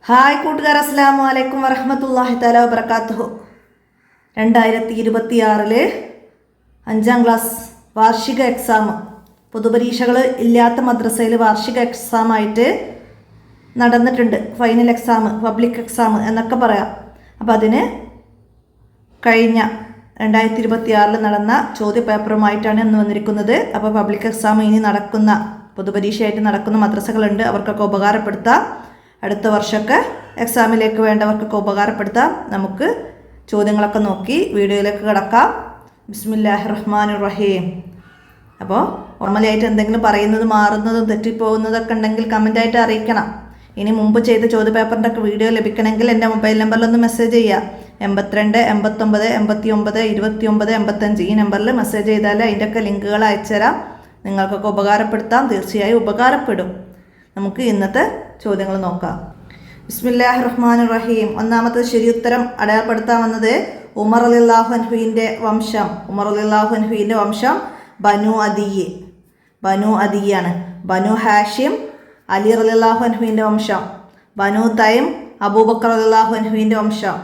Hi കൂട്ടുകാർ, അസ്സലാമു അലൈക്കും വറഹ്മത്തുള്ളാഹി തആല വബറകാതുഹു. 2026 5ാം ക്ലാസ് വാർഷിക എക്സാം, പൊതുപരീക്ഷകൾ ഇല്ലാത്ത മദ്രസയിൽ വാർഷിക എക്സാമായിട്ട് നടന്നിട്ടുണ്ട്. ഫൈനൽ എക്സാം, പബ്ലിക് എക്സാം എന്നൊക്കെ പറയാം. അപ്പോൾ അതിന് കഴിഞ്ഞ 2026 നടന്ന ചോദ്യ പേപ്പറുമായിട്ടാണ് ഇന്ന് വന്നിരിക്കുന്നത്. അപ്പോൾ പബ്ലിക് എക്സാം ഇനി നടക്കുന്ന, പൊതുപരീക്ഷയായിട്ട് നടക്കുന്ന മദ്രസകളുണ്ട്, അവർക്കൊക്കെ ഉപകാരപ്പെടുത്താം. അടുത്ത വർഷമൊക്കെ എക്സാമിലേക്ക് വേണ്ടവർക്കൊക്കെ ഉപകാരപ്പെടുത്താം. നമുക്ക് ചോദ്യങ്ങളൊക്കെ നോക്കി വീഡിയോയിലേക്ക് കിടക്കാം. ബിസ്മില്ലാഹിർ റഹ്മാനിർ റഹീം. അപ്പോൾ നോർമലായിട്ട് എന്തെങ്കിലും പറയുന്നത് മാറുന്നതും തെറ്റിപ്പോകുന്നതൊക്കെ ഉണ്ടെങ്കിൽ കമൻറ്റായിട്ട് അറിയിക്കണം. ഇനി മുമ്പ് ചെയ്ത ചോദ്യ പേപ്പറിൻ്റെ ഒക്കെ വീഡിയോ ലഭിക്കണമെങ്കിൽ എൻ്റെ മൊബൈൽ നമ്പറിലൊന്ന് മെസ്സേജ് ചെയ്യുക. 82 89 89 29 85 ഈ നമ്പറിൽ മെസ്സേജ് ചെയ്താൽ അതിൻ്റെയൊക്കെ ലിങ്കുകൾ അയച്ചുതരാം. നിങ്ങൾക്കൊക്കെ ഉപകാരപ്പെടുത്താം, തീർച്ചയായും ഉപകാരപ്പെടും. നമുക്ക് ഇന്നത്തെ ചോദ്യങ്ങൾ നോക്കാം. ബിസ്മില്ലാഹിർ റഹ്മാനിർ റഹീം. ഒന്നാമത്തെ ശരിയുത്തരം അടയാളപ്പെടുത്താൻ വന്നത് ഉമർ റളിയല്ലാഹു അൻഹുവിൻ്റെ വംശം. ഉമർ റളിയല്ലാഹു അൻഹുവിൻ്റെ വംശം ബനു അദിയാണ്. ബനു ഹാഷിം അലി റളിയല്ലാഹു അൻഹുവിൻ്റെ വംശം. ബനു തൈം അബൂബക്കർ റളിയല്ലാഹു അൻഹുവിൻ്റെ വംശം.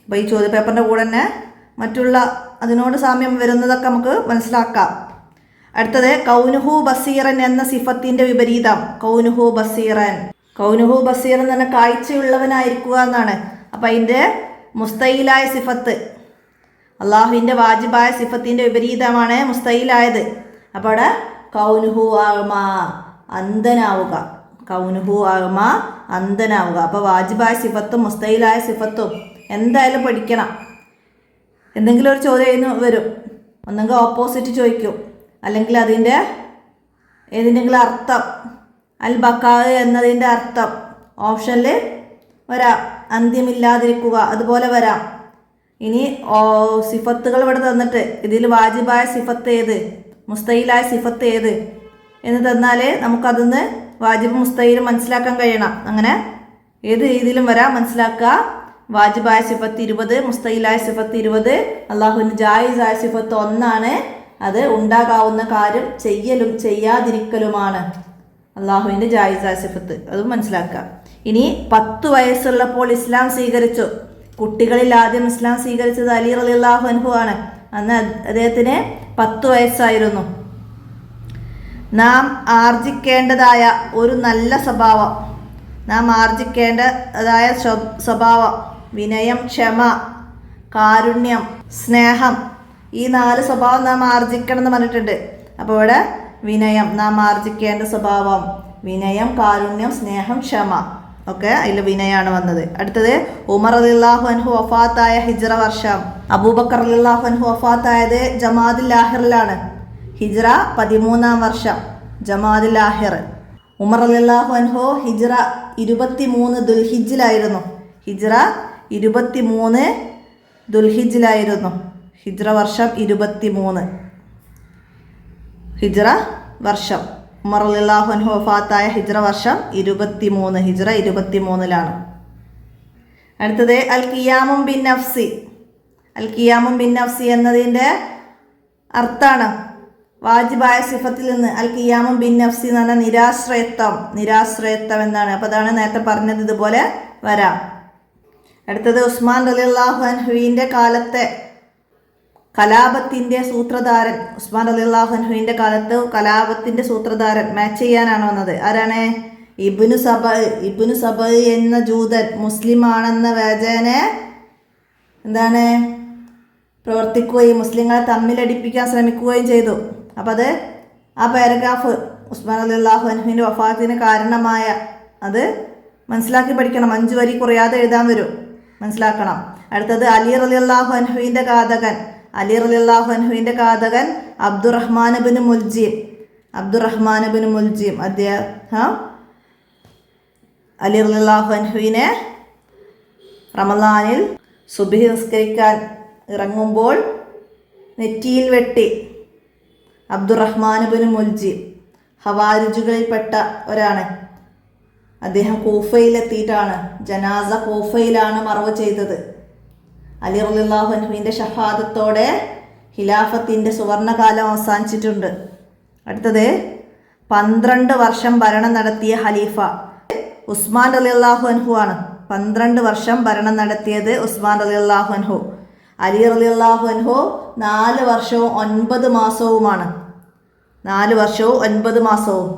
അപ്പോൾ ഈ ചോദ്യപേപ്പറിൻ്റെ കൂടെ തന്നെ മറ്റുള്ള അതിനോട് സാമ്യം വരുന്നതൊക്കെ നമുക്ക് മനസ്സിലാക്കാം. അടുത്തത് കൗനുഹു ബസീറൻ എന്ന സിഫത്തിൻ്റെ വിപരീതം. കൗനുഹു ബസീറൻ എന്ന് പറഞ്ഞാൽ കാഴ്ചയുള്ളവനായിരിക്കുക എന്നാണ്. അപ്പം അതിൻ്റെ മുസ്തയിലായ സിഫത്ത്, അള്ളാഹുവിൻ്റെ വാജിബായ സിഫത്തിൻ്റെ വിപരീതമാണ് മുസ്തയിലായത്. അപ്പോൾ അവിടെ കൗനുഹു ആമ അന്ധനാവുക. കൗനുഹു ആമ അന്ധനാവുക. അപ്പോൾ വാജിബായ സിഫത്തും മുസ്തയിലായ സിഫത്തും എന്തായാലും പഠിക്കണം. എന്തെങ്കിലും ഒരു ചോദ്യം വരും, ഒന്നെങ്കിൽ ഓപ്പോസിറ്റ് ചോദിക്കും, അല്ലെങ്കിൽ അതിൻ്റെ ഏതിൻ്റെങ്കിലും അർത്ഥം, അൽ ബക്കാ എന്നതിൻ്റെ അർത്ഥം ഓപ്ഷനിൽ വരാം. അന്ത്യമില്ലാതിരിക്കുക അതുപോലെ വരാം. ഇനി സിഫത്തുകൾ ഇവിടെ തന്നിട്ട് ഇതിൽ വാജിബായ സിഫത്ത് ഏത്, മുസ്തയിലായ സിഫത്ത് ഏത് എന്ന് തന്നാൽ നമുക്കതൊന്ന് വാജിബ് മുസ്തയിൽ മനസ്സിലാക്കാൻ കഴിയണം. അങ്ങനെ ഏത് രീതിയിലും വരാം, മനസ്സിലാക്കുക. വാജിബായ സിഫത്ത് 20, മുസ്തയിലായ സിഫത്ത് 20, അള്ളാഹുവിന് ജായിസായ സിഫത്ത് 1 അത് ഉണ്ടാകാവുന്ന കാര്യം ചെയ്യലും ചെയ്യാതിരിക്കലുമാണ് അള്ളാഹുവിൻ്റെ ജായിസായ സിഫത്ത്, അതും മനസ്സിലാക്കുക. ഇനി 10 വയസ്സുള്ളപ്പോൾ ഇസ്ലാം സ്വീകരിച്ചു. കുട്ടികളിൽ ആദ്യം ഇസ്ലാം സ്വീകരിച്ചത് അലി റളിയല്ലാഹു അൻഹു ആണ്. അന്ന് അദ്ദേഹത്തിന് 10 വയസ്സായിരുന്നു. നാം ആർജിക്കേണ്ടതായ ഒരു നല്ല സ്വഭാവം, സ്വഭാവം വിനയം, ക്ഷമ, കാരുണ്യം, സ്നേഹം, ഈ 4 സ്വഭാവം നാം ആർജിക്കണം എന്ന് പറഞ്ഞിട്ടുണ്ട്. അപ്പോൾ ഇവിടെ വിനയം, നാം ആർജിക്കേണ്ട സ്വഭാവം വിനയം, കാരുണ്യം, സ്നേഹം, ക്ഷമ ഒക്കെ അതിൽ വിനയാണ് വന്നത്. അടുത്തത് ഉമർ റളിയല്ലാഹു അൻഹു വഫാത്തായ ഹിജ്റ വർഷം. അബൂബക്കർ റളിയല്ലാഹു അൻഹു വഫാത്തായത് ജമാദുൽ ആഹിറിലാണ്. ഹിജ്റ 13ാം വർഷം, ജമാദുൽ ആഹിർ. ഉമർ റളിയല്ലാഹു അൻഹു ഹിജ്റ 23 ദുൽഹിജ്ജിലായിരുന്നു. ഹിജ്റ 23 ദുൽഹിജ്ജിലായിരുന്നു. ഹിജ്റ വർഷം 23. ഹിജ്റ വർഷം ഉമർ റളിയല്ലാഹു അൻഹു വഫാത്തായ ഹിജ്റ വർഷം 23. ഹിജ്റ 23ലാണ്. അടുത്തത് അൽ ഖിയാമും ബിൻ നഫ്സി. അൽ ഖിയാമും ബിൻ നഫ്സി എന്നതിൻ്റെ അർത്ഥാണ് വാജിബായ സിഫത്തിൽ നിന്ന് അൽ ഖിയാമും ബിൻ നഫ്സി എന്ന് പറഞ്ഞാൽ നിരാശ്രയത്വം എന്നാണ്. അപ്പോൾ അതാണ് നേരത്തെ പറഞ്ഞത്, ഇതുപോലെ വരാം. അടുത്തത് ഉസ്മാൻ റളിയല്ലാഹു അൻഹുവിൻ്റെ കാലത്തെ കലാപത്തിൻ്റെ സൂത്രധാരൻ. ഉസ്മാൻ റളിയല്ലാഹു അൻഹുവിൻ്റെ കാലത്ത് കലാപത്തിൻ്റെ സൂത്രധാരൻ മാച്ച് ചെയ്യാനാണ് വന്നത്. ആരാണ്? ഇബ്നു സബ എന്ന ജൂതൻ മുസ്ലിം ആണെന്ന വ്യാജേന എന്താണ് പ്രവർത്തിക്കുകയും മുസ്ലിങ്ങളെ തമ്മിലടിപ്പിക്കാൻ ശ്രമിക്കുകയും ചെയ്തു. അപ്പോൾ അത് ആ പാരഗ്രാഫ് ഉസ്മാൻ റളിയല്ലാഹു അൻഹുവിൻ്റെ വഫാത്തിന് കാരണമായ അത് മനസ്സിലാക്കി പഠിക്കണം. 5 വരി കുറയാതെ എഴുതാൻ വരും, മനസ്സിലാക്കണം. അടുത്തത് അലി റളിയല്ലാഹു അൻഹുവിൻ്റെ ഘാതകൻ. അലി റളിയല്ലാഹു അൻഹുവിൻ്റെ ഘാതകൻ അബ്ദുറഹ്മാൻ ഇബ്നു മുൽജിം. അദ്ദേഹം അലി റളിയല്ലാഹു അൻഹുവിനെ റമളാനിൽ സുബ്ഹി നിസ്കരിക്കാൻ ഇറങ്ങുമ്പോൾ നെറ്റിയിൽ വെട്ടി. അബ്ദുറഹ്മാൻ ഇബ്നു മുൽജിം ഹവാരിജുകളിൽപ്പെട്ട ഒരാണ്. അദ്ദേഹം കൂഫയിലെത്തിയിട്ടാണ്, ജനാസ കൂഫയിലാണ് മറവ് ചെയ്തത്. അലി റളിയല്ലാഹു അൻഹുവിൻ്റെ ഷഹാദത്തോടെ ഖിലാഫത്തിൻ്റെ സുവർണകാലം അവസാനിച്ചിട്ടുണ്ട്. അടുത്തത് 12 വർഷം ഭരണം നടത്തിയ ഖലീഫ ഉസ്മാൻ റളിയല്ലാഹു അൻഹു ആണ്. 12 വർഷം ഭരണം നടത്തിയത് ഉസ്മാൻ റളിയല്ലാഹു അൻഹു. അലി റളിയല്ലാഹു അൻഹു 4 വർഷവും 9 മാസവുമാണ്. 4 വർഷവും 9 മാസവും.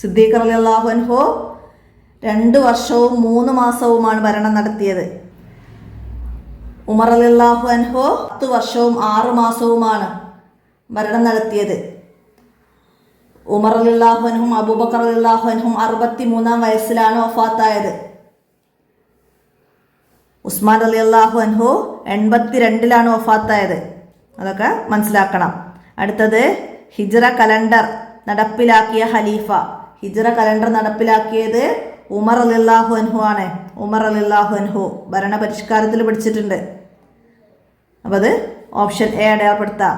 സിദ്ദീഖ് റളിയല്ലാഹു അൻഹു 2 വർഷവും 3 മാസവുമാണ് ഭരണം നടത്തിയത്. ഉമർ റളിയല്ലാഹു അൻഹു 10 വർഷവും 6 മാസവുമാണ് ഭരണം നടത്തിയത്. ഉമർ റളിയല്ലാഹു അൻഹും അബൂബക്കർ റളിയല്ലാഹു അൻഹും 63-ാം വയസ്സിലാണ് വഫാത്തായത്. ഉസ്മാൻ റളിയല്ലാഹു അൻഹു 82-ലാണ് വഫാത്തായത്. അതൊക്കെ മനസ്സിലാക്കണം. അടുത്തത് ഹിജ്റ കലണ്ടർ നടപ്പിലാക്കിയ ഖലീഫ. ഹിജ്റ കലണ്ടർ നടപ്പിലാക്കിയത് ഉമർ റളിയല്ലാഹു അൻഹു ആണ്. ഉമർ റളിയല്ലാഹു അൻഹു ഭരണപരിഷ്കാരത്തിൽ പഠിച്ചിട്ടുണ്ട്. അപ്പോൾ അത് ഓപ്ഷൻ എ അടയാളപ്പെടുത്താം.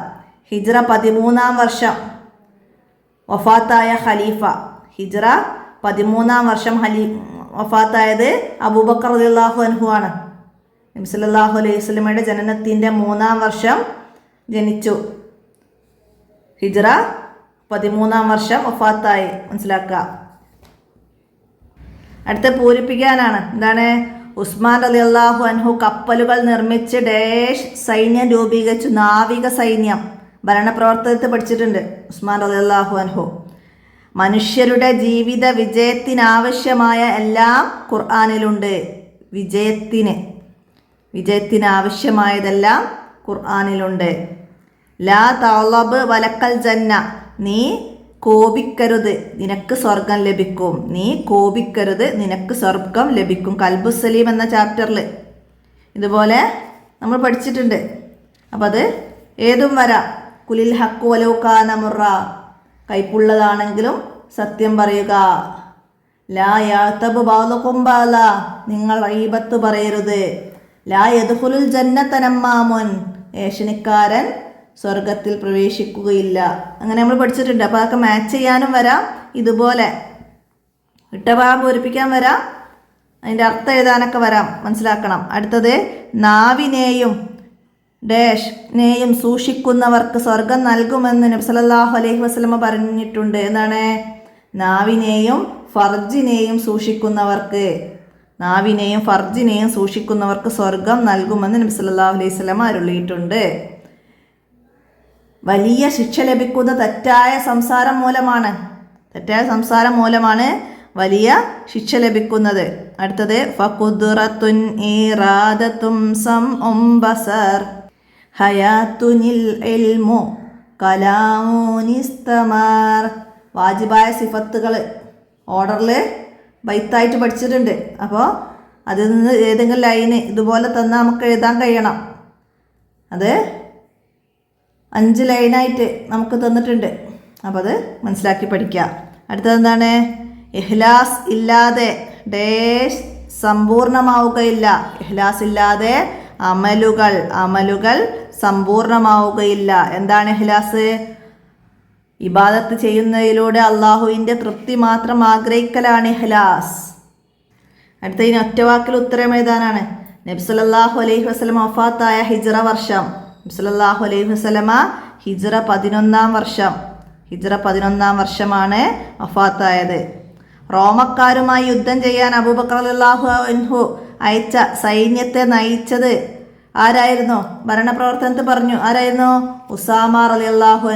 ഹിജ്റ 13-ാം വർഷം വഫാത്തായ ഖലീഫ. ഹിജ്റ 13-ാം വർഷം വഫാത്തായത് അബൂബക്കർ റളിയല്ലാഹു അൻഹു ആണ്. നബി സല്ലല്ലാഹു അലൈഹി വസല്ലമയുടെ ജനനത്തിൻ്റെ 3-ാം വർഷം ജനിച്ചു. ഹിജ്റ 13-ാം വർഷം വഫാത്തായി. മനസ്സിലാക്കുക. അടുത്ത പൂരിപ്പിക്കാനാണ്. എന്താണ്? ഉസ്മാൻ റളിയല്ലാഹു അൻഹു കപ്പലുകൾ നിർമ്മിച്ച് ഡേഷ് സൈന്യം രൂപീകരിച്ചു. നാവിക സൈന്യം. ഭരണപ്രവർത്തനത്തിൽ പഠിച്ചിട്ടുണ്ട് ഉസ്മാൻ റളിയല്ലാഹു അൻഹു. മനുഷ്യരുടെ ജീവിത വിജയത്തിനാവശ്യമായ എല്ലാം ഖുർആനിലുണ്ട്. വിജയത്തിനാവശ്യമായതെല്ലാം ഖുർആനിലുണ്ട്. ലാ തഅലബ് വലക്കൽ ജന്ന. നീ കോപിക്കരുത്, നിനക്ക് സ്വർഗം ലഭിക്കും. നീ കോപിക്കരുത്, നിനക്ക് സ്വർഗം ലഭിക്കും. കൽബു സലീം എന്ന ചാപ്റ്ററിൽ ഇതുപോലെ നമ്മൾ പഠിച്ചിട്ടുണ്ട്. അപ്പം അത് ഏതും വരാം. കുലിൽ ഹക്കു വലൗ കാന മുറ. കൈപ്പുള്ളതാണെങ്കിലും സത്യം പറയുക. ലാ യഅ്തബ് ബഅ്ദുകും ബഅ്ദ. നിങ്ങൾ ഗീബത്ത് പറയരുത്. ലാ യദ്ഖുലുൽ ജന്നത നമ്മാമുൻ. ഏഷണിക്കാരൻ സ്വർഗത്തിൽ പ്രവേശിക്കുകയില്ല. അങ്ങനെ നമ്മൾ പഠിച്ചിട്ടുണ്ട്. അപ്പോൾ അതൊക്കെ മാച്ച് ചെയ്യാനും വരാം. ഇതുപോലെ ഇട്ടഭാഗം പൂരിപ്പിക്കാൻ വരാം. അതിൻ്റെ അർത്ഥം എഴുതാനൊക്കെ വരാം. മനസ്സിലാക്കണം. അടുത്തത് നാവിനെയും ഡേഷിനെയും സൂക്ഷിക്കുന്നവർക്ക് സ്വർഗം നൽകുമെന്ന് നബി സല്ലല്ലാഹു അലൈഹി വസല്ലമ പറഞ്ഞിട്ടുണ്ട്. എന്താണ്? നാവിനെയും ഫർജിനെയും സൂക്ഷിക്കുന്നവർക്ക് സ്വർഗം നൽകുമെന്ന് നബി സല്ലല്ലാഹു അലൈഹി വസല്ലമ അരുളിയിട്ടുണ്ട്. വലിയ ശിക്ഷ ലഭിക്കുന്ന തെറ്റായ സംസാരം മൂലമാണ് വലിയ ശിക്ഷ ലഭിക്കുന്നത്. അടുത്തത് ഫഖുദ്റത്തുൻ ഇറാദത്തും സംഉം ബസർ ഹയാത്തുനിൽ ഇൽമു കലാമുനിസ്തമാർ. വാജിബായ സിഫത്തുകൾ ഓർഡറിൽ ബൈത്തായിട്ട് പഠിച്ചിട്ടുണ്ട്. അപ്പോൾ അതിൽ നിന്ന് ഏതെങ്കിലും ലൈന് ഇതുപോലെ തന്നാൽ നമുക്ക് എഴുതാൻ കഴിയണം. അത് 5 ലൈനായിട്ട് നമുക്ക് തന്നിട്ടുണ്ട്. അപ്പോൾ അത് മനസ്സിലാക്കി പഠിക്കുക. അടുത്തത് എന്താണ്? ഇഖ്ലാസ് ഇല്ലാതെ ഡേഷ് സമ്പൂർണമാവുകയില്ല. ഇഖ്ലാസ് ഇല്ലാതെ അമലുകൾ സമ്പൂർണമാവുകയില്ല. എന്താണ് ഇഖ്ലാസ്? ഇബാദത്ത് ചെയ്യുന്നതിലൂടെ അള്ളാഹുവിൻ്റെ തൃപ്തി മാത്രം ആഗ്രഹിക്കലാണ് ഇഖ്ലാസ്. അടുത്തതിന് ഒറ്റവാക്കിൽ ഉത്തരം എഴുതാനാണ്. നബി സല്ലല്ലാഹു അലൈഹി വസല്ലമ വഫാത്തായ ഹിജ്റ വർഷം. നബി സല്ലല്ലാഹു അലൈഹി വസല്ലമ ഹിജ്റ 11-ാം വർഷമാണ് വഫാത്തായത്. റോമക്കാരുമായി യുദ്ധം ചെയ്യാൻ അബൂബക്കർ റളിയല്ലാഹു അൻഹു അയച്ച സൈന്യത്തെ നയിച്ചത് ആരായിരുന്നു? ഭരണപ്രവർത്തനത്തിൽ പറഞ്ഞു. ആരായിരുന്നു? ഉസാമ റളിയല്ലാഹു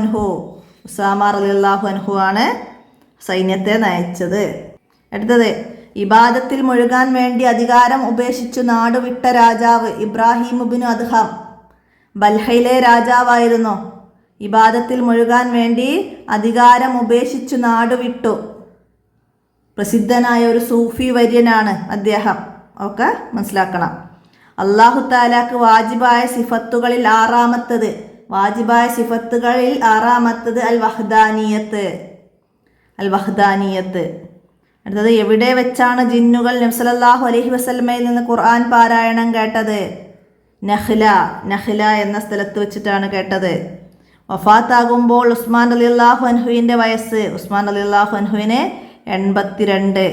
അൻഹു ആണ് സൈന്യത്തെ നയിച്ചത്. അടുത്തത് ഇബാദത്തിൽ മുഴുകാൻ വേണ്ടി അധികാരം ഉപേക്ഷിച്ചു നാടുവിട്ട രാജാവ് ഇബ്രാഹിം ഇബ്നു അദ്ഹം. ബൽഹയിലെ രാജാവായിരുന്നു. ഇബാദത്തിൽ മുഴുകാൻ വേണ്ടി അധികാരം ഉപേക്ഷിച്ചു നാടുവിട്ടു. പ്രസിദ്ധനായ ഒരു സൂഫി വര്യനാണ് അദ്ദേഹം. ഒക്കെ മനസ്സിലാക്കണം. അല്ലാഹു തആലാക്ക് വാജിബായ സിഫത്തുകളിൽ ആറാമത്തത് അൽ വഹ്ദാനിയത്ത്. അടുത്തത് എവിടെ വെച്ചാണ് ജിന്നുകൾ നബി സല്ലല്ലാഹു അലൈഹി വസല്ലമയിൽ നിന്ന് ഖുർആൻ പാരായണം കേട്ടത്? നഖ്ല എന്ന സ്ഥലത്ത് വെച്ചിട്ടാണ് കേട്ടത്. വഫാത്താകുമ്പോൾ ഉസ്മാൻ റളിയല്ലാഹു അൻഹുവിൻ്റെ വയസ്സ്. ഉസ്മാൻ റളിയല്ലാഹു അൻഹുവിന് 82.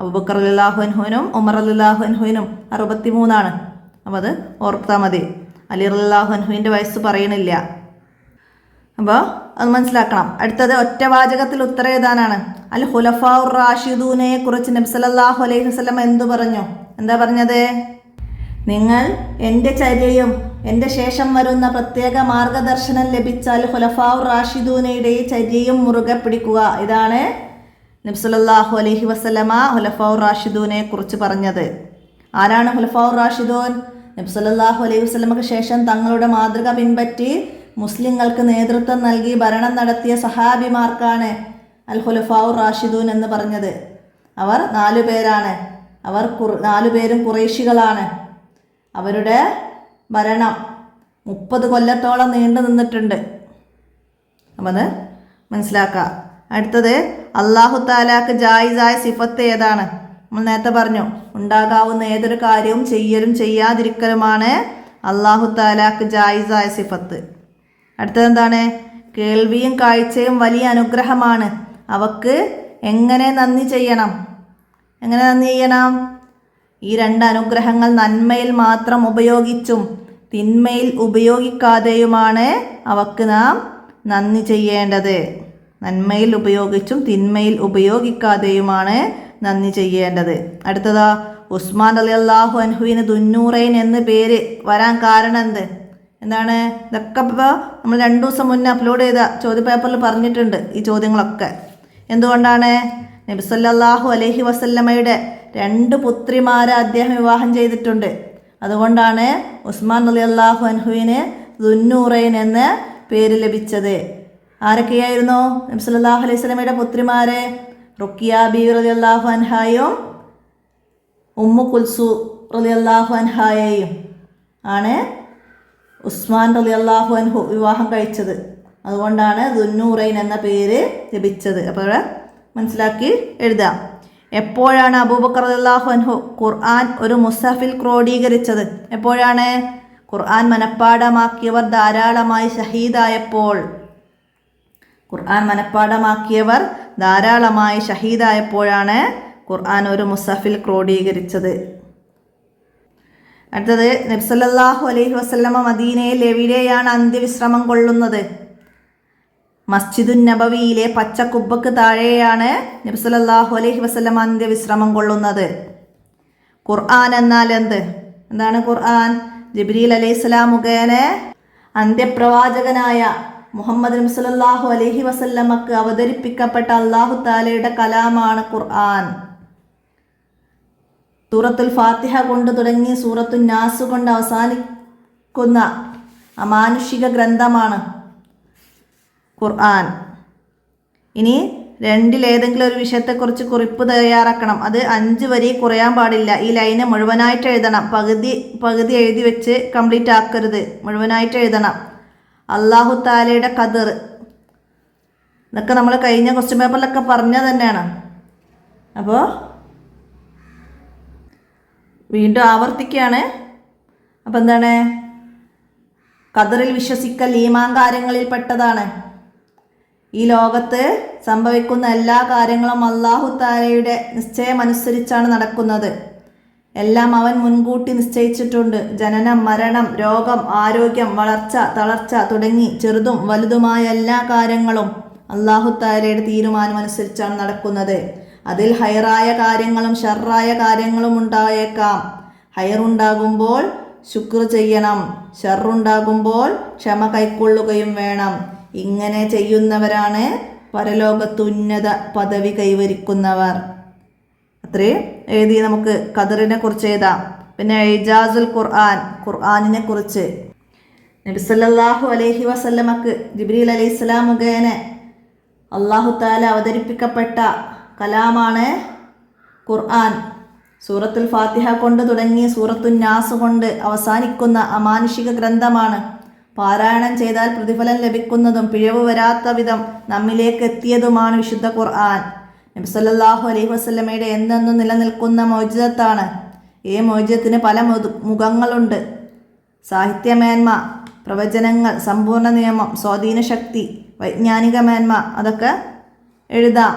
അബൂബക്കർ റളിയല്ലാഹു അൻഹുവിനും ഉമർ റളിയല്ലാഹു അൻഹുവിനും 63. അപ്പോൾ അത് ഓർത്താൽ മതി. അലി റളിയല്ലാഹു അൻഹുവിൻ്റെ വയസ്സ് പറയണില്ല. അപ്പോൾ അത് മനസ്സിലാക്കണം. അടുത്തത് ഒറ്റവാചകത്തിൽ ഉത്തരം എഴുതാനാണ്. അൽ ഖുലഫാഉർ റാഷിദൂനെ കുറിച്ച് നബി സല്ലല്ലാഹു അലൈഹി വസല്ലം എന്തു പറഞ്ഞു? എന്താ പറഞ്ഞത്? നിങ്ങൾ എൻ്റെ ചര്യയും എൻ്റെ ശേഷം വരുന്ന പ്രത്യേക മാർഗദർശനം ലഭിച്ചാൽ ഖുലഫാഉർ റാഷിദൂനയുടെ ചര്യയും മുറുകെ പിടിക്കുക. ഇതാണ് നബി സല്ലല്ലാഹു അലൈഹി വസല്ലമ ഖുലഫാഉർ റാഷിദൂനെ കുറിച്ച് പറഞ്ഞത്. ആരാണ് ഖുലഫാഉർ റാഷിദൂൻ? നബി സല്ലല്ലാഹു അലൈഹി വസല്ലമക്ക് ശേഷം തങ്ങളുടെ മാതൃക പിൻപറ്റി മുസ്ലിങ്ങൾക്ക് നേതൃത്വം നൽകി ഭരണം നടത്തിയ സഹാബിമാർക്കാണ് അൽ ഖുലഫാഉർ റാഷിദൂൻ എന്ന് പറഞ്ഞത്. അവർ 4 പേരാണ്. അവർ 4 പേരും ഖുറൈശികളാണ്. അവരുടെ ഭരണം 30 കൊല്ലത്തോളം നീണ്ടു നിന്നിട്ടുണ്ട്. അപ്പം അത് മനസ്സിലാക്കുക. അടുത്തത് അല്ലാഹു തആലാക്ക് ജായിസായ സിഫത്ത് ഏതാണ്? നമ്മൾ നേരത്തെ പറഞ്ഞു, ഉണ്ടാകാവുന്ന ഏതൊരു കാര്യവും ചെയ്യലും ചെയ്യാതിരിക്കലുമാണ് അല്ലാഹു തആലാക്ക് ജായിസായ സിഫത്ത്. അടുത്തത് എന്താണ്? കേൾവിയും കാഴ്ചയും വലിയ അനുഗ്രഹമാണ്. അവക്ക് എങ്ങനെ നന്ദി ചെയ്യണം? എങ്ങനെ നന്ദി ചെയ്യണം? ഈ 2 അനുഗ്രഹങ്ങൾ നന്മയിൽ മാത്രം ഉപയോഗിച്ചും തിന്മയിൽ ഉപയോഗിക്കാതെയുമാണ് അവക്ക് നാം നന്ദി ചെയ്യേണ്ടത്. നന്മയിൽ ഉപയോഗിച്ചും തിന്മയിൽ ഉപയോഗിക്കാതെയുമാണ് നന്ദി ചെയ്യേണ്ടത്. അടുത്തതാ, ഉസ്മാൻ റളിയല്ലാഹു അൻഹുവിന് ദുന്നൂറൈൻ എന്ന് പേര് വരാൻ കാരണം എന്താണ്? ഇതൊക്കെ ഇപ്പോൾ നമ്മൾ 2 ദിവസം മുന്നേ അപ്ലോഡ് ചെയ്ത ചോദ്യപേപ്പറിൽ പറഞ്ഞിട്ടുണ്ട് ഈ ചോദ്യങ്ങളൊക്കെ. എന്തുകൊണ്ടാണ്? നബി സല്ലല്ലാഹു അലൈഹി വസല്ലമയുടെ 2 പുത്രിമാരെ അദ്ദേഹം വിവാഹം ചെയ്തിട്ടുണ്ട്. അതുകൊണ്ടാണ് ഉസ്മാൻ റളിയല്ലാഹു അൻഹുവിന് ദുന്നൂറൈൻ എന്ന പേര് ലഭിച്ചത്. ആരൊക്കെയായിരുന്നു നബി സല്ലല്ലാഹു അലൈഹി വസല്ലമയുടെ പുത്രിമാരെ? റുഖിയ ബീവി റളിയല്ലാഹു അൻഹായും ഉമ്മു കുൽസൂം റളിയല്ലാഹു അൻഹായെയും ആണ് ഉസ്മാൻ റളിയല്ലാഹു അൻഹു വിവാഹം കഴിച്ചത്. അതുകൊണ്ടാണ് ദുന്നൂറൈൻ എന്ന പേര് ലഭിച്ചത്. അപ്പോൾ ഇവിടെ മനസ്സിലാക്കി എഴുതാം. എപ്പോഴാണ് അബൂബക്കർ റളിയല്ലാഹു അൻഹു ഖുർആൻ ഒരു മുസഹഫിൽ ക്രോഡീകരിച്ചത്? എപ്പോഴാണ്? ഖുർആൻ മനഃപ്പാഠമാക്കിയവർ ധാരാളമായി ഷഹീദായപ്പോൾ. ഖുർആൻ മനഃപ്പാഠമാക്കിയവർ ധാരാളമായി ഷഹീദായപ്പോഴാണ് ഖുർആൻ ഒരു മുസഹഫിൽ ക്രോഡീകരിച്ചത്. അടുത്തത്, നബി സല്ലല്ലാഹു അലൈഹി വസല്ലമ മദീനയിൽ എവിടെയാണ് അന്ത്യവിശ്രമം കൊള്ളുന്നത്? മസ്ജിദുൻ നബവിയിലെ പച്ച കുബ്ബക്ക് താഴെയാണ് നബി സല്ലല്ലാഹു അലൈഹി വസല്ലമ അന്ത്യവിശ്രമം കൊള്ളുന്നത്. ഖുർആൻ എന്നാൽ എന്താണ് ഖുർആൻ? ജിബ്രീൽ അലൈഹിസ്സലാം മുഖേന അന്ത്യപ്രവാചകനായ മുഹമ്മദ് നബി സല്ലല്ലാഹു അലൈഹി വസല്ലമക്ക് അവതരിപ്പിക്കപ്പെട്ട അല്ലാഹു തആലയുടെ കലാമാണ് ഖുർആൻ. സൂറത്തുൽ ഫാത്തിഹ കൊണ്ട് തുടങ്ങി സൂറത്തുൻ നാസ് കൊണ്ട് അവസാനിക്കുന്ന അമാനുഷിക ഗ്രന്ഥമാണ് ഖുർആൻ. ഇനി 2-ലേതെങ്കിലും ഒരു വിഷയത്തെക്കുറിച്ച് കുറിപ്പ് തയ്യാറാക്കണം. അത് 5 വരി കുറയാൻ പാടില്ല. ഈ ലൈന് മുഴുവനായിട്ട് എഴുതണം. പകുതി എഴുതി വെച്ച് കംപ്ലീറ്റ് ആക്കരുത്. മുഴുവനായിട്ട് എഴുതണം. അല്ലാഹു തആലയുടെ ഖദർ, ഇതൊക്കെ നമ്മൾ കഴിഞ്ഞ ക്വസ്റ്റ്യൻ പേപ്പറിലൊക്കെ പറഞ്ഞത് തന്നെയാണ്. അപ്പോൾ വീണ്ടും ആവർത്തിക്കുകയാണ്. അപ്പം എന്താണ്? ഖദറിൽ വിശ്വസിക്കൽ ഈമാൻ കാര്യങ്ങളിൽ പെട്ടതാണ്. ഈ ലോകത്ത് സംഭവിക്കുന്ന എല്ലാ കാര്യങ്ങളും അല്ലാഹു തആലയുടെ നിശ്ചയമനുസരിച്ചാണ് നടക്കുന്നത്. എല്ലാം അവൻ മുൻകൂട്ടി നിശ്ചയിച്ചിട്ടുണ്ട്. ജനനം, മരണം, രോഗം, ആരോഗ്യം, വളർച്ച, തളർച്ച തുടങ്ങി ചെറുതും വലുതുമായ എല്ലാ കാര്യങ്ങളും അല്ലാഹു തആലയുടെ തീരുമാനം അനുസരിച്ചാണ് നടക്കുന്നത്. അതിൽ ഹൈറായ കാര്യങ്ങളും ഷർറായ കാര്യങ്ങളും ഉണ്ടായേക്കാം. ഹൈറുണ്ടാകുമ്പോൾ ശുക്ർ ചെയ്യണം, ഷർറുണ്ടാകുമ്പോൾ ക്ഷമ കൈക്കൊള്ളുകയും വേണം. ഇങ്ങനെ ചെയ്യുന്നവരാണ് പരലോകത്ത് ഉന്നത പദവി കൈവരിക്കുന്നവർ. അത്രയും എഴുതി നമുക്ക് ഖദറിനെ കുറിച്ച് എഴുതാം. പിന്നെ ഇജാസുൽ ഖുർആൻ, ഖുർആനിനെ കുറിച്ച്. നബി സല്ലല്ലാഹു അലൈഹി വസല്ലമക്ക് ജിബ്രീൽ അലൈഹിസ്സലാം മുഖേന അല്ലാഹു തആല അവതരിപ്പിക്കപ്പെട്ട കലാമാണ് ഖുർആൻ. സൂറത്തുൽ ഫാത്തിഹ കൊണ്ട് തുടങ്ങി സൂറത്തുൻ നാസ് കൊണ്ട് അവസാനിക്കുന്ന അമാനുഷിക ഗ്രന്ഥമാണ്. പാരായണം ചെയ്താൽ പ്രതിഫലം ലഭിക്കുന്നതും പിഴവ് വരാത്ത വിധം നമ്മിലേക്ക് എത്തിയതുമാണ് വിശുദ്ധ ഖുർആൻ. നബി സല്ലല്ലാഹു അലൈഹി വസല്ലമയുടെ എന്നെന്നും നിലനിൽക്കുന്ന മൗജിദത്താണ്. ഈ മൗജിദത്തിന് പല മുഖങ്ങളുണ്ട്. സാഹിത്യമേന്മ, പ്രവചനങ്ങൾ, സമ്പൂർണ്ണ നിയമം, സ്വാധീനശക്തി, വൈജ്ഞാനിക മേന്മ, അതൊക്കെ എഴുതാം.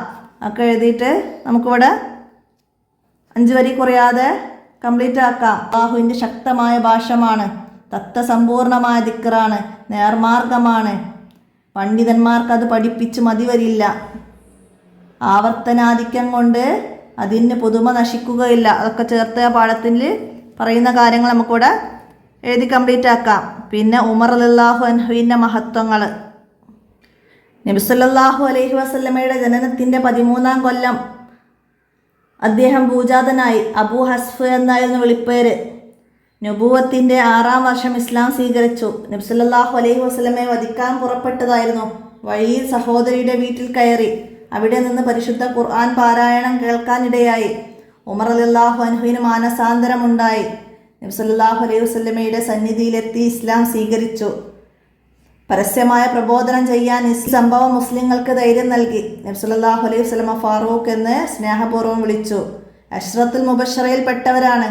ഒക്കെ എഴുതിയിട്ട് നമുക്കിവിടെ 5 വരി കുറയാതെ കംപ്ലീറ്റ് ആക്കാം. അല്ലാഹുവിൻ്റെ ശക്തമായ ഭാഷമാണ്, തത്വസമ്പൂർണമായ ദിക്റാണ്, നേർമാർഗമാണ്. പണ്ഡിതന്മാർക്കത് പഠിപ്പിച്ച് മതി വരില്ല. ആവർത്തനാധിക്യം കൊണ്ട് അതിന് പുതുമ നശിക്കുകയില്ല. അതൊക്കെ ചേർത്ത് പാഠത്തിൽ പറയുന്ന കാര്യങ്ങൾ നമുക്കിവിടെ എഴുതി കംപ്ലീറ്റ് ആക്കാം. പിന്നെ ഉമർ റളിയല്ലാഹു അൻഹുവിൻ്റെ മഹത്വങ്ങൾ. നബി സല്ലല്ലാഹു അലൈഹി വസല്ലമയുടെ ജനനത്തിൻ്റെ 13-ാം കൊല്ലം അദ്ദേഹം ഭൂജാതനായി. അബൂ ഹസ്ഫ് എന്നായിരുന്നു വിളിപ്പേര്. നുബുവത്തിൻ്റെ 6-ാം വർഷം ഇസ്ലാം സ്വീകരിച്ചു. നബി സല്ലല്ലാഹു അലൈഹി വസല്ലമയെ വധിക്കാൻ പുറപ്പെട്ടതായിരുന്നു. വഴിയിൽ സഹോദരിയുടെ വീട്ടിൽ കയറി. അവിടെ നിന്ന് പരിശുദ്ധ ഖുർആൻ പാരായണം കേൾക്കാനിടയായി. ഉമർ റളിയല്ലാഹു അൻഹുവിന് മാനസാന്തരമുണ്ടായി. നബി സല്ലല്ലാഹു അലൈഹി വസല്ലമയുടെ സന്നിധിയിലെത്തി ഇസ്ലാം സ്വീകരിച്ചു. പരസ്യമായ പ്രബോധനം ചെയ്യാൻ ഈ സംഭവം മുസ്ലിങ്ങൾക്ക് ധൈര്യം നൽകി. നബി സല്ലല്ലാഹു അലൈഹി വസല്ലമ ഫാറൂഖ് എന്ന് സ്നേഹപൂർവ്വം വിളിച്ചു. അഷ്റത്തുൽ മുബശ്ശറയിൽപ്പെട്ടവരാണ്.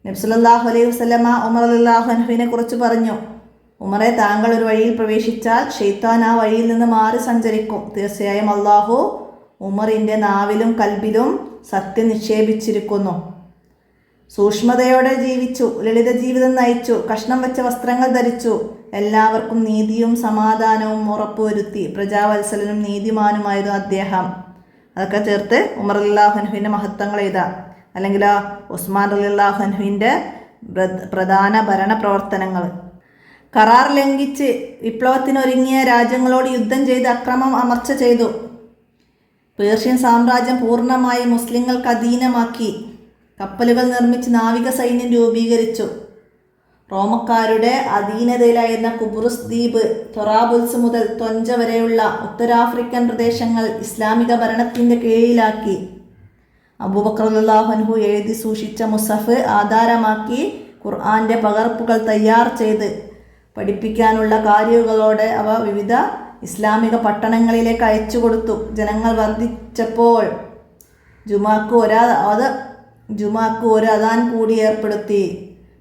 നബി സല്ലല്ലാഹു അലൈഹി വസല്ലമ ഉമർ റളിയല്ലാഹു അൻഹുവിനെ കുറിച്ച് പറഞ്ഞു, ഉമറെ, താങ്കൾ ഒരു വഴിയിൽ പ്രവേശിച്ചാൽ ഷെയ്ത്താൻ ആ വഴിയിൽ നിന്ന് മാറി സഞ്ചരിക്കും. തീർച്ചയായും അള്ളാഹു ഉമറിൻ്റെ നാവിലും കൽബിലും സത്യം നിക്ഷേപിച്ചിരിക്കുന്നു. സൂക്ഷ്മതയോടെ ജീവിച്ചു, ലളിത ജീവിതം നയിച്ചു, കഷ്ണം വെച്ച വസ്ത്രങ്ങൾ ധരിച്ചു, എല്ലാവർക്കും നീതിയും സമാധാനവും ഉറപ്പുവരുത്തി. പ്രജാവത്സലനും നീതിമാനുമായിരുന്നു അദ്ദേഹം. അതൊക്കെ ചേർത്ത് ഉമർ റളിയല്ലാഹു അൻഹുവിൻ്റെ മഹത്വങ്ങൾ എഴുതാം. അല്ലെങ്കിൽ ഉസ്മാൻ റളിയല്ലാഹു അൻഹുവിൻ്റെ പ്രധാന ഭരണ പ്രവർത്തനങ്ങൾ. കരാർ ലംഘിച്ച് വിപ്ലവത്തിനൊരുങ്ങിയ രാജ്യങ്ങളോട് യുദ്ധം ചെയ്ത് അക്രമം അമർച്ച ചെയ്തു. പേർഷ്യൻ സാമ്രാജ്യം പൂർണ്ണമായി മുസ്ലിങ്ങൾക്ക് അധീനമാക്കി. കപ്പലുകൾ നിർമ്മിച്ച് നാവിക സൈന്യം രൂപീകരിച്ചു. റോമക്കാരുടെ അധീനതയിലായിരുന്ന കുബ്രുസ് ദ്വീപ്, തൊറാബുൽസ് മുതൽ ത്വഞ്ച വരെയുള്ള ഉത്തരാഫ്രിക്കൻ പ്രദേശങ്ങൾ ഇസ്ലാമിക ഭരണത്തിൻ്റെ കീഴിലാക്കി. അബൂബക്കർ റളിയല്ലാഹു അൻഹു എഴുതി സൂക്ഷിച്ച മുസഫ് ആധാരമാക്കി ഖുർആൻ്റെ പകർപ്പുകൾ തയ്യാർ ചെയ്ത് പഠിപ്പിക്കാനുള്ള കാര്യങ്ങളോടെ അവ വിവിധ ഇസ്ലാമിക പട്ടണങ്ങളിലേക്ക് അയച്ചു കൊടുത്തു. ജനങ്ങൾ വർദ്ധിച്ചപ്പോൾ ജുമാക്ക് ഒരു അദാൻ കൂടി ഏർപ്പെടുത്തി.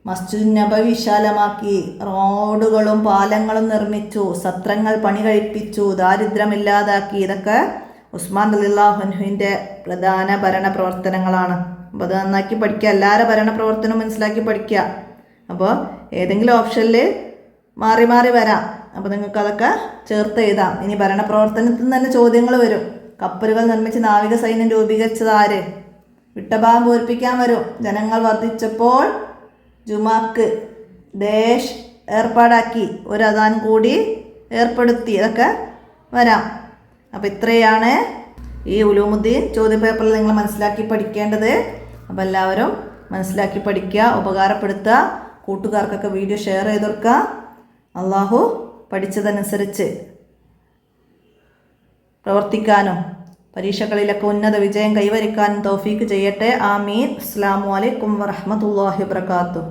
മസ്ജിദ് നബവി വിശാലമാക്കി. റോഡുകളും പാലങ്ങളും നിർമ്മിച്ചു. സത്രങ്ങൾ പണി കഴിപ്പിച്ചു. ദാരിദ്ര്യമില്ലാതാക്കി. ഇതൊക്കെ ഉസ്മാൻ റളിയല്ലാഹു അൻഹുവിൻ്റെ പ്രധാന ഭരണ പ്രവർത്തനങ്ങളാണ്. അപ്പോൾ അത് നന്നാക്കി പഠിക്കുക. എല്ലാവരുടെ ഭരണ പ്രവർത്തനവും മനസ്സിലാക്കി പഠിക്കുക. അപ്പോൾ ഏതെങ്കിലും ഓപ്ഷനിൽ മാറി മാറി വരാം. അപ്പോൾ നിങ്ങൾക്ക് അതൊക്കെ ചേർത്ത് എഴുതാം. ഇനി ഭരണ പ്രവർത്തനത്തിൽ നിന്ന് തന്നെ ചോദ്യങ്ങൾ വരും. കപ്പലുകൾ നിർമ്മിച്ച് നാവിക സൈന്യം രൂപീകരിച്ചത് ആര്? വിട്ടഭാഗം പൂരിപ്പിക്കാൻ വരും. ജനങ്ങൾ വർദ്ധിച്ചപ്പോൾ ജുമാക്ക് ഏർപ്പാടാക്കി. ഒരു അദാൻ കൂടി ഏർപ്പെടുത്തി. ഇതൊക്കെ വരാം. അപ്പോൾ ഇത്രയാണ് ഈ ഉലൂമുദ്ദീൻ ചോദ്യപേപ്പറിൽ നിങ്ങൾ മനസ്സിലാക്കി പഠിക്കേണ്ടത്. അപ്പോൾ എല്ലാവരും മനസ്സിലാക്കി പഠിക്കുക, ഉപകാരപ്പെടുത്തുക. കൂട്ടുകാർക്കൊക്കെ വീഡിയോ ഷെയർ ചെയ്ത് കൊടുക്കുക. അള്ളാഹു പഠിച്ചതനുസരിച്ച് പ്രവർത്തിക്കാനും പരീക്ഷകളിലൊക്കെ ഉന്നത വിജയം കൈവരിക്കാനും തൗഫീക്ക് ചെയ്യട്ടെ. ആമീൻ. അസ്സലാമു അലൈക്കും വറഹ്മത്തുള്ളാഹി വബറകാതുഹു.